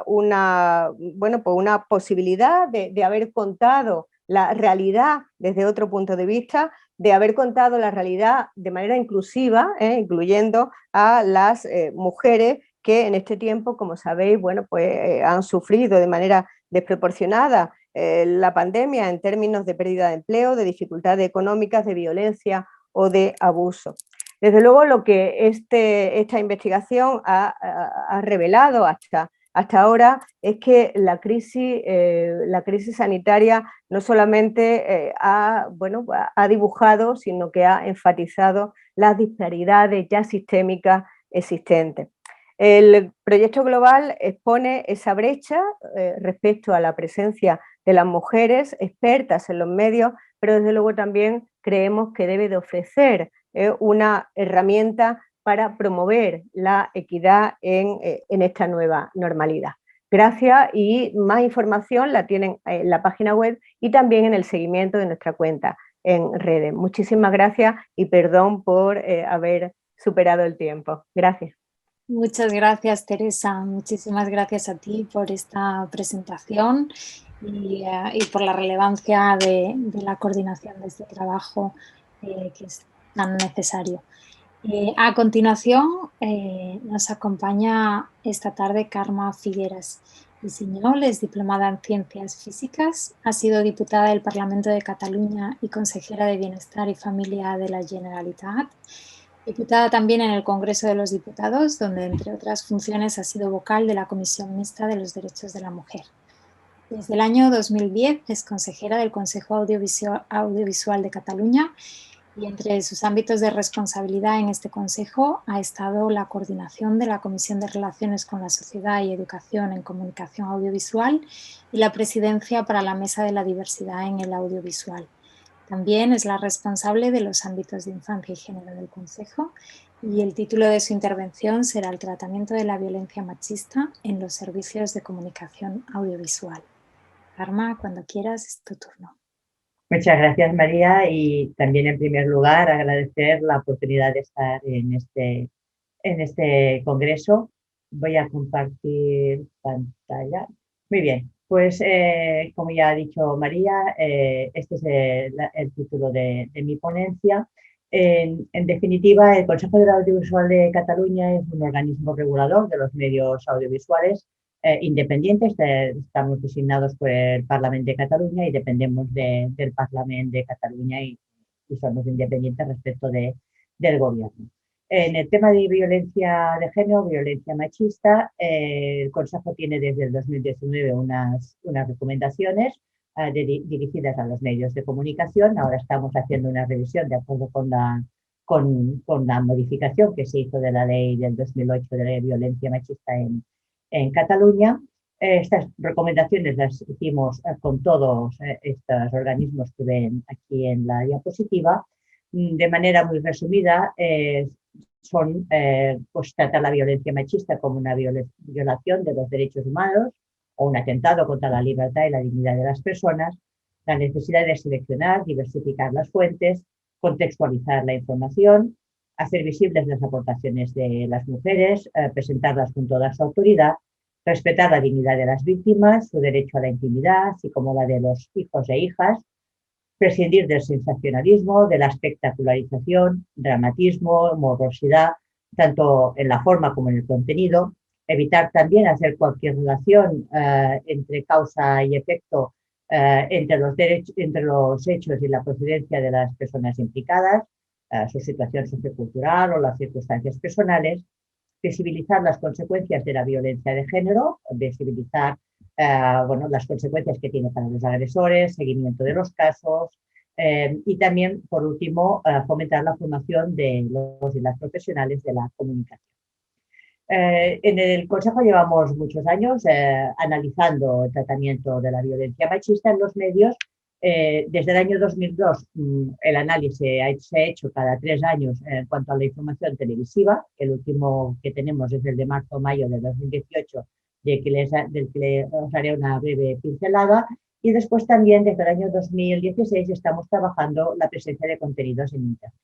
pues una posibilidad de haber contado la realidad desde otro punto de vista, de haber contado la realidad de manera inclusiva, incluyendo a las mujeres que en este tiempo, como sabéis, bueno, pues han sufrido de manera desproporcionada la pandemia en términos de pérdida de empleo, de dificultades económicas, de violencia o de abuso. Desde luego, lo que esta investigación ha revelado hasta ahora es que la crisis sanitaria no solamente ha dibujado, sino que ha enfatizado las disparidades ya sistémicas existentes. El proyecto global expone esa brecha respecto a la presencia de las mujeres expertas en los medios, pero desde luego también creemos que debe de ofrecer una herramienta para promover la equidad en esta nueva normalidad. Gracias, y más información la tienen en la página web y también en el seguimiento de nuestra cuenta en redes. Muchísimas gracias y perdón por haber superado el tiempo. Gracias. Muchas gracias, Teresa. Muchísimas gracias a ti por esta presentación y por la relevancia de la coordinación de este trabajo que es tan necesario. A continuación, nos acompaña esta tarde Carme Figueras Visiñol, es diplomada en Ciencias Físicas, ha sido diputada del Parlamento de Cataluña y consejera de Bienestar y Familia de la Generalitat, diputada también en el Congreso de los Diputados, donde entre otras funciones ha sido vocal de la Comisión Mixta de los Derechos de la Mujer. Desde el año 2010 es consejera del Consejo Audiovisual de Cataluña y entre sus ámbitos de responsabilidad en este Consejo ha estado la coordinación de la Comisión de Relaciones con la Sociedad y Educación en Comunicación Audiovisual y la presidencia para la Mesa de la Diversidad en el Audiovisual. También es la responsable de los ámbitos de infancia y género del Consejo y el título de su intervención será el tratamiento de la violencia machista en los servicios de comunicación audiovisual. Carme, cuando quieras, es tu turno. Muchas gracias, María, y también en primer lugar agradecer la oportunidad de estar en este congreso. Voy a compartir pantalla. Muy bien, pues como ya ha dicho María, este es el título de mi ponencia. En definitiva, el Consejo del Audiovisual de Cataluña es un organismo regulador de los medios audiovisuales independientes. Estamos designados por el Parlamento de Cataluña y dependemos del Parlamento de Cataluña y somos independientes respecto del gobierno. En el tema de violencia de género, violencia machista, el Consejo tiene desde el 2019 unas recomendaciones dirigidas a los medios de comunicación. Ahora estamos haciendo una revisión de acuerdo con la modificación que se hizo de la ley del 2008 de la violencia machista en Cataluña. Estas recomendaciones las hicimos con todos estos organismos que ven aquí en la diapositiva. De manera muy resumida, pues trata la violencia machista como una violación de los derechos humanos o un atentado contra la libertad y la dignidad de las personas, la necesidad de seleccionar, diversificar las fuentes, contextualizar la información, hacer visibles las aportaciones de las mujeres, presentarlas con toda su autoridad, respetar la dignidad de las víctimas, su derecho a la intimidad, así como la de los hijos e hijas, prescindir del sensacionalismo, de la espectacularización, dramatismo, morbosidad, tanto en la forma como en el contenido, evitar también hacer cualquier relación entre causa y efecto entre los hechos y la procedencia de las personas implicadas, su situación sociocultural o las circunstancias personales, visibilizar las consecuencias de la violencia de género, visibilizar las consecuencias que tiene para los agresores, seguimiento de los casos y también, por último, fomentar la formación de los y las profesionales de la comunicación. En el Consejo llevamos muchos años analizando el tratamiento de la violencia machista en los medios Desde el año 2002 el análisis se ha hecho cada 3 años en cuanto a la información televisiva. El último que tenemos es el de marzo-mayo de 2018, del que os haré una breve pincelada. Y después también desde el año 2016 estamos trabajando la presencia de contenidos en Internet.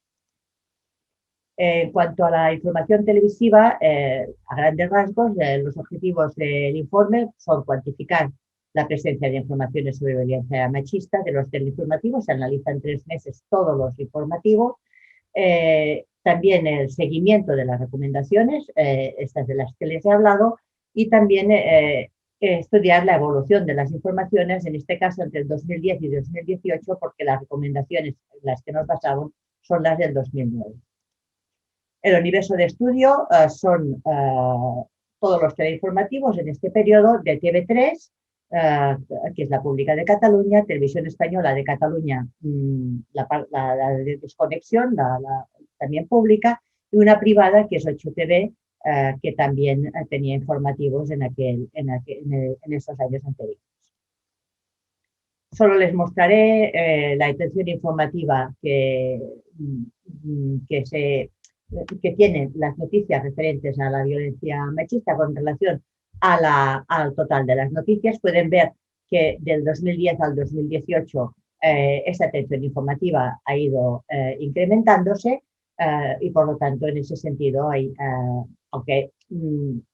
En cuanto a la información televisiva, a grandes rasgos, los objetivos del informe son cuantificar la presencia de informaciones sobre violencia machista. De los teleinformativos se analizan 3 meses todos los informativos. También el seguimiento de las recomendaciones, estas de las que les he hablado, y también estudiar la evolución de las informaciones, en este caso entre el 2010 y 2018, porque las recomendaciones en las que nos basamos son las del 2009. El universo de estudio son todos los teleinformativos en este periodo de TV3, que es la pública de Cataluña, Televisión Española de Cataluña, la de desconexión, también pública, y una privada que es 8TV, que también tenía informativos en esos años anteriores. Solo les mostraré la atención informativa que tienen las noticias referentes a la violencia machista con relación al total de las noticias. Pueden ver que del 2010 al 2018 esa atención informativa ha ido incrementándose y por lo tanto en ese sentido hay, aunque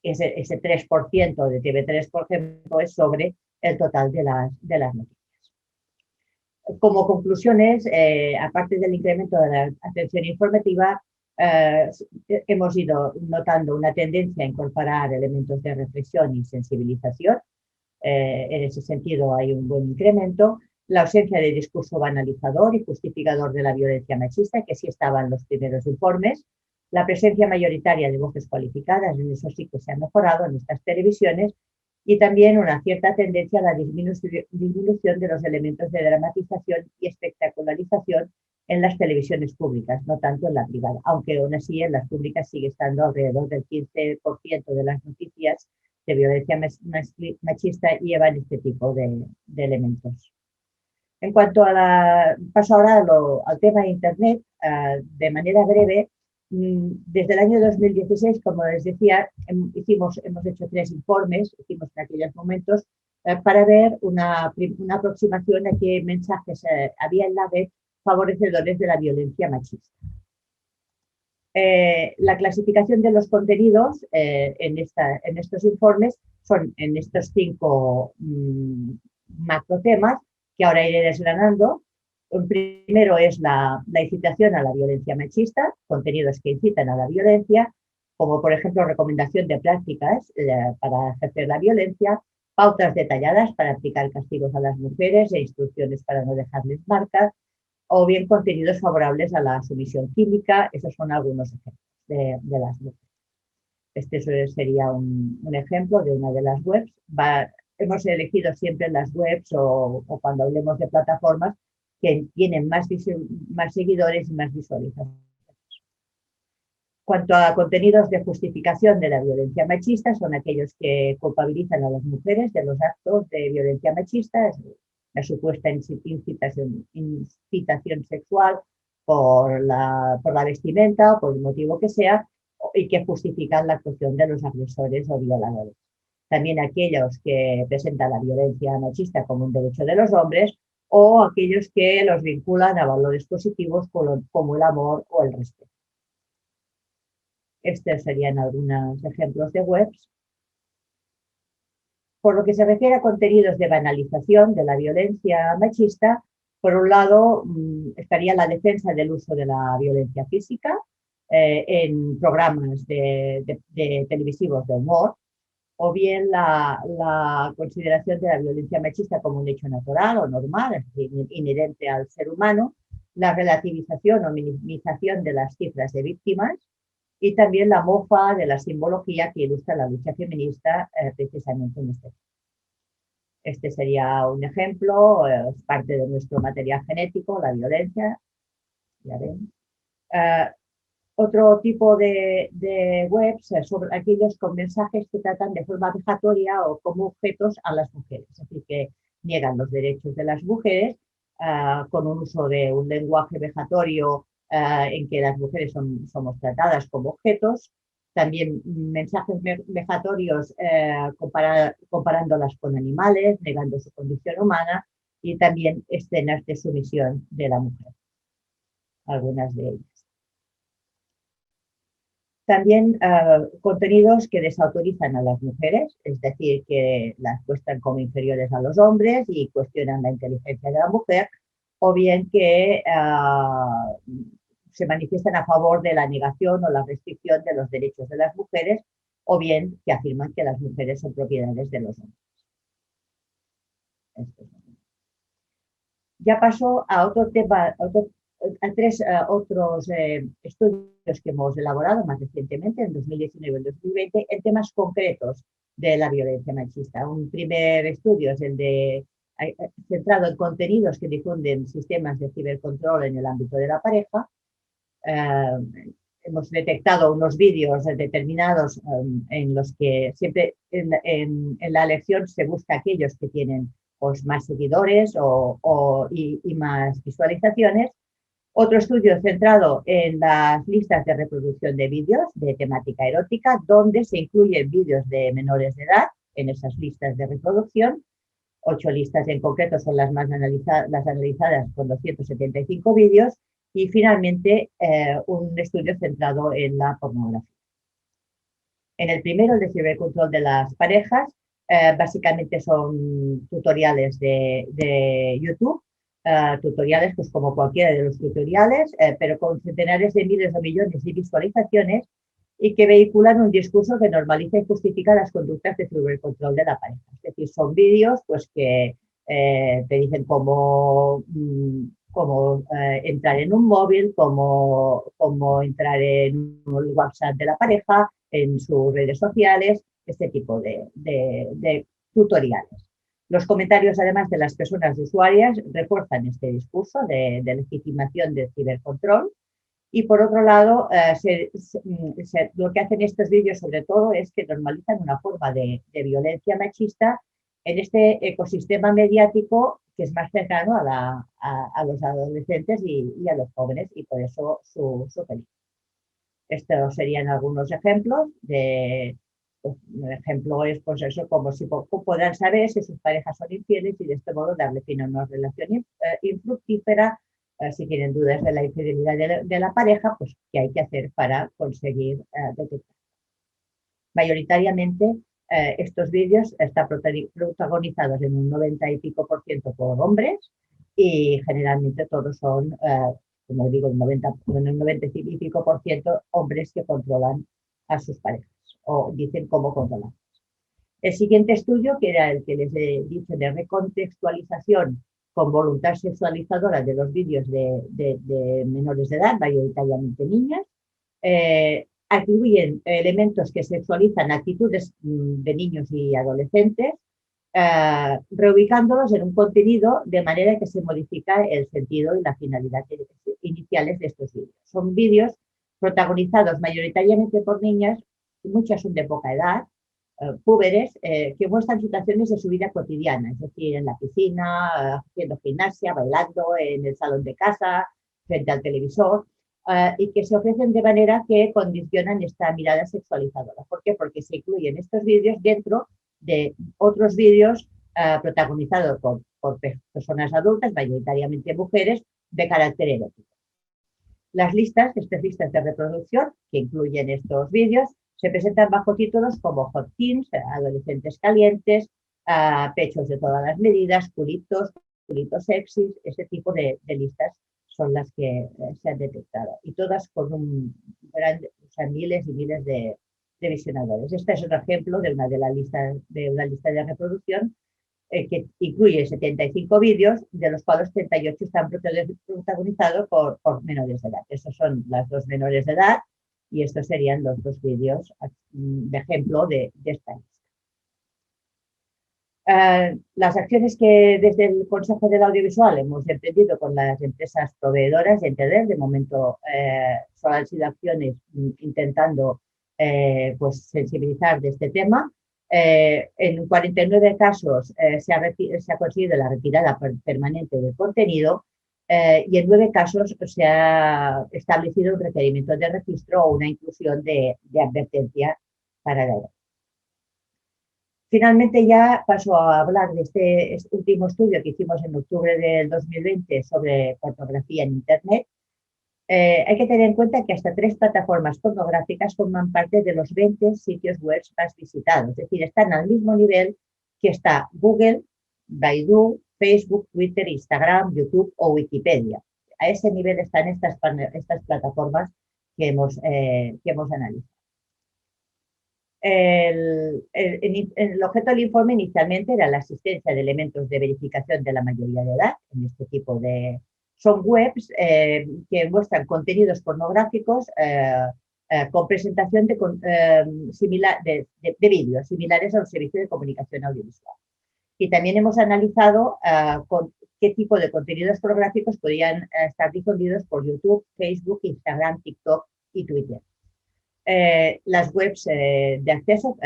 ese 3% de TV3 por ejemplo es sobre el total de las noticias. Como conclusiones, aparte del incremento de la atención informativa, hemos ido notando una tendencia a incorporar elementos de reflexión y sensibilización. En ese sentido hay un buen incremento. La ausencia de discurso banalizador y justificador de la violencia machista, que sí estaba en los primeros informes. La presencia mayoritaria de voces cualificadas, en eso sí que se ha mejorado en estas televisiones. Y también una cierta tendencia a la disminución de los elementos de dramatización y espectacularización en las televisiones públicas, no tanto en la privada, aunque aún así en las públicas sigue estando alrededor del 15% de las noticias de violencia machista llevan este tipo de elementos. En cuanto a paso ahora al tema de Internet, de manera breve, desde el año 2016, como les decía, hemos hecho 3 informes, hicimos en aquellos momentos, para ver una aproximación a qué mensajes había en la red favorecedores de la violencia machista. La clasificación de los contenidos en estos informes son en estos 5 macrotemas que ahora iré desgranando. El primero es la incitación a la violencia machista, contenidos que incitan a la violencia, como por ejemplo recomendación de prácticas para ejercer la violencia, pautas detalladas para aplicar castigos a las mujeres e instrucciones para no dejarles marcas, o bien contenidos favorables a la sumisión química. Esos son algunos ejemplos de las webs. Este sería un ejemplo de una de las webs. Hemos elegido siempre las webs o cuando hablemos de plataformas que tienen más seguidores y más visualizaciones. Cuanto a contenidos de justificación de la violencia machista, son aquellos que culpabilizan a las mujeres de los actos de violencia machista, la supuesta incitación sexual por la vestimenta o por el motivo que sea, y que justifican la actuación de los agresores o violadores. También aquellos que presentan la violencia machista como un derecho de los hombres, o aquellos que los vinculan a valores positivos como el amor o el respeto. Estos serían algunos ejemplos de webs. Por lo que se refiere a contenidos de banalización de la violencia machista, por un lado estaría la defensa del uso de la violencia física en programas televisivos de humor, o bien la consideración de la violencia machista como un hecho natural o normal, es decir, inherente al ser humano, la relativización o minimización de las cifras de víctimas y también la mofa de la simbología que ilustra la lucha feminista precisamente en este caso. Este sería un ejemplo, es parte de nuestro material genético, la violencia. Ya ven. Otro tipo de webs sobre aquellos con mensajes que tratan de forma vejatoria o como objetos a las mujeres, es decir, que niegan los derechos de las mujeres con un uso de un lenguaje vejatorio en que las mujeres somos tratadas como objetos, también mensajes vejatorios comparándolas con animales, negando su condición humana, y también escenas de sumisión de la mujer, algunas de ellas. También contenidos que desautorizan a las mujeres, es decir, que las muestran como inferiores a los hombres y cuestionan la inteligencia de la mujer, o bien que se manifiestan a favor de la negación o la restricción de los derechos de las mujeres, o bien que afirman que las mujeres son propiedades de los hombres. Ya paso a otro tema, a tres otros estudios que hemos elaborado más recientemente, en 2019 y en 2020, en temas concretos de la violencia machista. Un primer estudio es el centrado en contenidos que difunden sistemas de cibercontrol en el ámbito de la pareja. Hemos detectado unos vídeos determinados en los que siempre en la elección se busca aquellos que tienen pues, más seguidores y más visualizaciones. Otro estudio centrado en las listas de reproducción de vídeos de temática erótica, donde se incluyen vídeos de menores de edad en esas listas de reproducción. 8 listas en concreto son las más analizadas con 275 vídeos. Y finalmente un estudio centrado en la pornografía. En el primero, el de cibercontrol de las parejas, básicamente son tutoriales de YouTube, tutoriales pues como cualquiera de los tutoriales, pero con centenares de miles o millones de visualizaciones y que vehiculan un discurso que normaliza y justifica las conductas de cibercontrol de la pareja. Es decir, son vídeos pues, que te dicen cómo entrar en un móvil, cómo entrar en el WhatsApp de la pareja, en sus redes sociales, este tipo de tutoriales. Los comentarios, además, de las personas usuarias refuerzan este discurso de legitimación del cibercontrol. Y por otro lado, lo que hacen estos vídeos sobre todo es que normalizan una forma de violencia machista en este ecosistema mediático que es más cercano a los adolescentes y a los jóvenes, y por eso su peligro. Estos serían algunos ejemplos. Un ejemplo es pues eso, como si podrán saber si sus parejas son infieles y de este modo darle fin a una relación infructífera. Si tienen dudas de la infidelidad de la pareja, pues qué hay que hacer para conseguir detectar. Mayoritariamente estos vídeos están protagonizados en un 90 y pico % por hombres y generalmente todos son, como digo, en un 90 y pico % hombres que controlan a sus parejas o dicen cómo controlan. El siguiente estudio, que era el que les dice de recontextualización con voluntad sexualizadora de los vídeos de menores de edad, mayoritariamente niñas, atribuyen elementos que sexualizan actitudes de niños y adolescentes, reubicándolos en un contenido de manera que se modifica el sentido y la finalidad iniciales de estos vídeos. Son vídeos protagonizados mayoritariamente por niñas, muchas son de poca edad, púberes, que muestran situaciones de su vida cotidiana, es decir, en la piscina, haciendo gimnasia, bailando, en el salón de casa, frente al televisor, y que se ofrecen de manera que condicionan esta mirada sexualizadora. ¿Por qué? Porque se incluyen estos vídeos dentro de otros vídeos protagonizados por personas adultas, mayoritariamente mujeres, de carácter erótico. Estas listas de reproducción que incluyen estos vídeos se presentan bajo títulos como Hot Teens, adolescentes calientes, pechos de todas las medidas, culitos sexys, ese tipo de listas son las que se han detectado y todas con miles y miles de visionadores. Este es un ejemplo de una lista de reproducción que incluye 75 vídeos, de los cuales 38 están protagonizados por menores de edad. Esos son las dos menores de edad y estos serían los dos vídeos de ejemplo de esta lista. Las acciones que desde el Consejo del Audiovisual hemos emprendido con las empresas proveedoras de Internet, de momento solo han sido acciones intentando pues, sensibilizar de este tema. En 49 casos se ha conseguido la retirada permanente del contenido y en 9 casos se ha establecido un requerimiento de registro o una inclusión de advertencia para la edad. Finalmente ya paso a hablar de este último estudio que hicimos en octubre del 2020 sobre pornografía en Internet. Hay que tener en cuenta que hasta 3 plataformas pornográficas forman parte de los 20 sitios web más visitados, es decir, están al mismo nivel que está Google, Baidu, Facebook, Twitter, Instagram, YouTube o Wikipedia. A ese nivel están estas plataformas que hemos analizado. El objeto del informe inicialmente era la asistencia de elementos de verificación de la mayoría de edad en este tipo de... Son webs que muestran contenidos pornográficos con presentación de vídeos similares a un servicio de comunicación audiovisual. Y también hemos analizado qué tipo de contenidos pornográficos podían estar difundidos por YouTube, Facebook, Instagram, TikTok y Twitter. Las webs de acceso,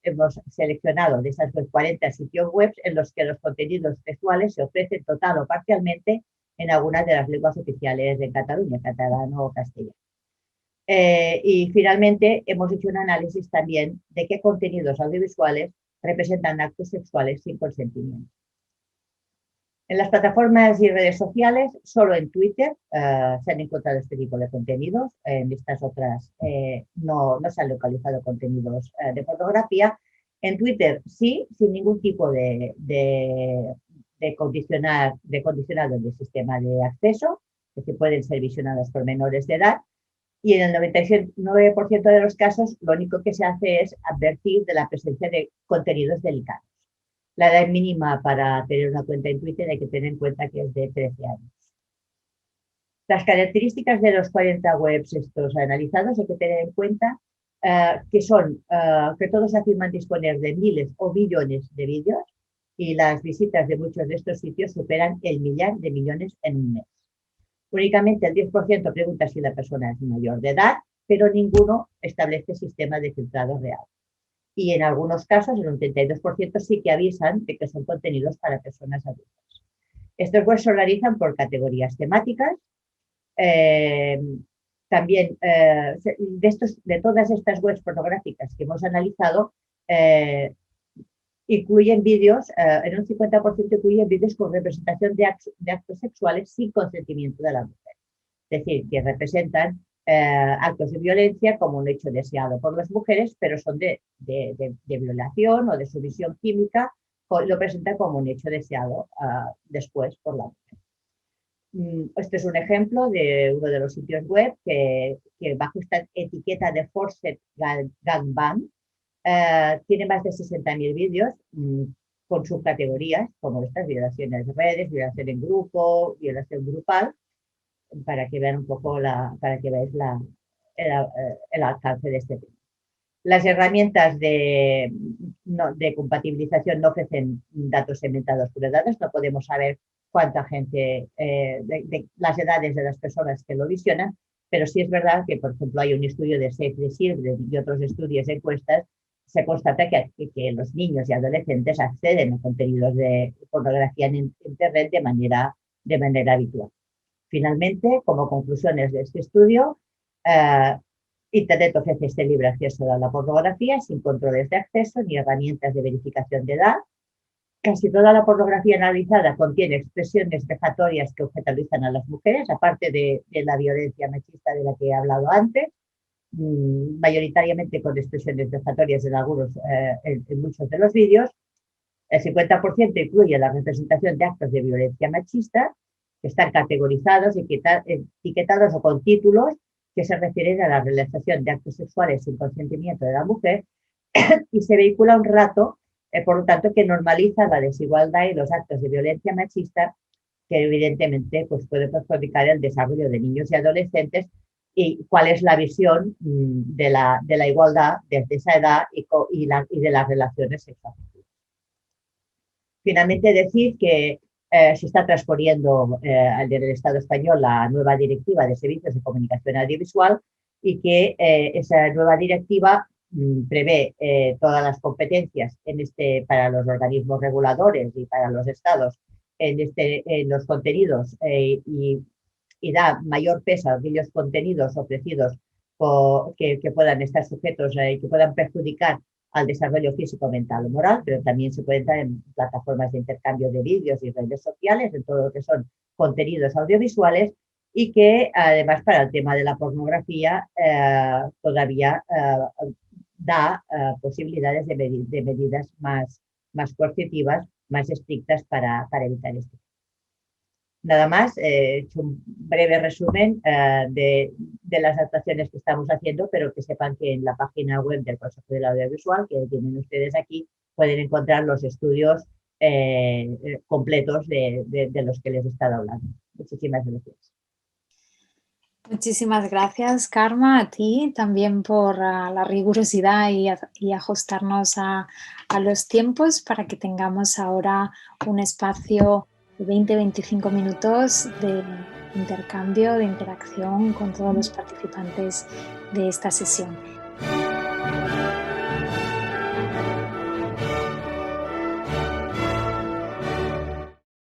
hemos seleccionado de esas 40 sitios web en los que los contenidos textuales se ofrecen total o parcialmente en algunas de las lenguas oficiales de Cataluña, catalano o castellano. Y finalmente hemos hecho un análisis también de qué contenidos audiovisuales representan actos sexuales sin consentimiento. En las plataformas y redes sociales, solo en Twitter se han encontrado este tipo de contenidos. En estas otras no se han localizado contenidos de pornografía. En Twitter sí, sin ningún tipo de condicionado del sistema de acceso, que pueden ser visionados por menores de edad. Y en el 99% de los casos, lo único que se hace es advertir de la presencia de contenidos delicados. La edad mínima para tener una cuenta en Twitter hay que tener en cuenta que es de 13 años. Las características de los 40 webs estos analizados hay que tener en cuenta que todos afirman disponer de miles o billones de vídeos y las visitas de muchos de estos sitios superan el 1.000.000 de millones en un mes. Únicamente el 10% pregunta si la persona es mayor de edad, pero ninguno establece sistema de filtrado real. Y en algunos casos, el 32% sí que avisan de que son contenidos para personas adultas. Estos webs se organizan por categorías temáticas. También de todas estas webs pornográficas que hemos analizado, incluyen vídeos, en un 50% incluyen vídeos con representación de actos sexuales sin consentimiento de la mujer. Es decir, que representan actos de violencia como un hecho deseado por las mujeres, pero son de violación o de sumisión química, lo presentan como un hecho deseado después por la mujer. Este es un ejemplo de uno de los sitios web que bajo esta etiqueta de Forced Gangbang tiene más de 60.000 vídeos con subcategorías como estas: violaciones de redes, violación en grupo, violación grupal, para que vean un poco para que veáis el alcance de este tema. Las herramientas de compatibilización no ofrecen datos segmentados por edades, no podemos saber cuánta gente, las edades de las personas que lo visionan, pero sí es verdad que, por ejemplo, hay un estudio de Save the Children y otros estudios de encuestas, se constata que los niños y adolescentes acceden a contenidos de pornografía en Internet de manera habitual. Finalmente, como conclusiones de este estudio, Internet ofrece este libre acceso a la pornografía sin controles de acceso ni herramientas de verificación de edad. Casi toda la pornografía analizada contiene expresiones vejatorias que objetalizan a las mujeres, aparte de la violencia machista de la que he hablado antes, mayoritariamente con expresiones vejatorias en muchos de los vídeos. El 50% incluye la representación de actos de violencia machista, que están categorizados, etiquetados o con títulos que se refieren a la realización de actos sexuales sin consentimiento de la mujer, y se vehicula un relato, por lo tanto, que normaliza la desigualdad y los actos de violencia machista, que evidentemente pues, puede perjudicar el desarrollo de niños y adolescentes, y cuál es la visión de la igualdad desde esa edad y de las relaciones sexuales. Finalmente, decir que se está transponiendo en el Estado español la nueva directiva de servicios de comunicación audiovisual y que esa nueva directiva prevé todas las competencias para los organismos reguladores y para los estados en los contenidos y da mayor peso a aquellos contenidos ofrecidos que puedan estar sujetos y que puedan perjudicar al desarrollo físico, mental o moral, pero también se puede entrar en plataformas de intercambio de vídeos y redes sociales, en todo lo que son contenidos audiovisuales, y que además para el tema de la pornografía todavía da posibilidades de medidas más coercitivas, más estrictas para evitar esto. Nada más, he hecho un breve resumen de las actuaciones que estamos haciendo, pero que sepan que en la página web del Consejo del Audiovisual, que tienen ustedes aquí, pueden encontrar los estudios completos de los que les he estado hablando. Muchísimas gracias. Muchísimas gracias, Karma, a ti también por la rigurosidad y ajustarnos a los tiempos para que tengamos ahora un espacio de 20-25 minutos de intercambio, de interacción con todos los participantes de esta sesión.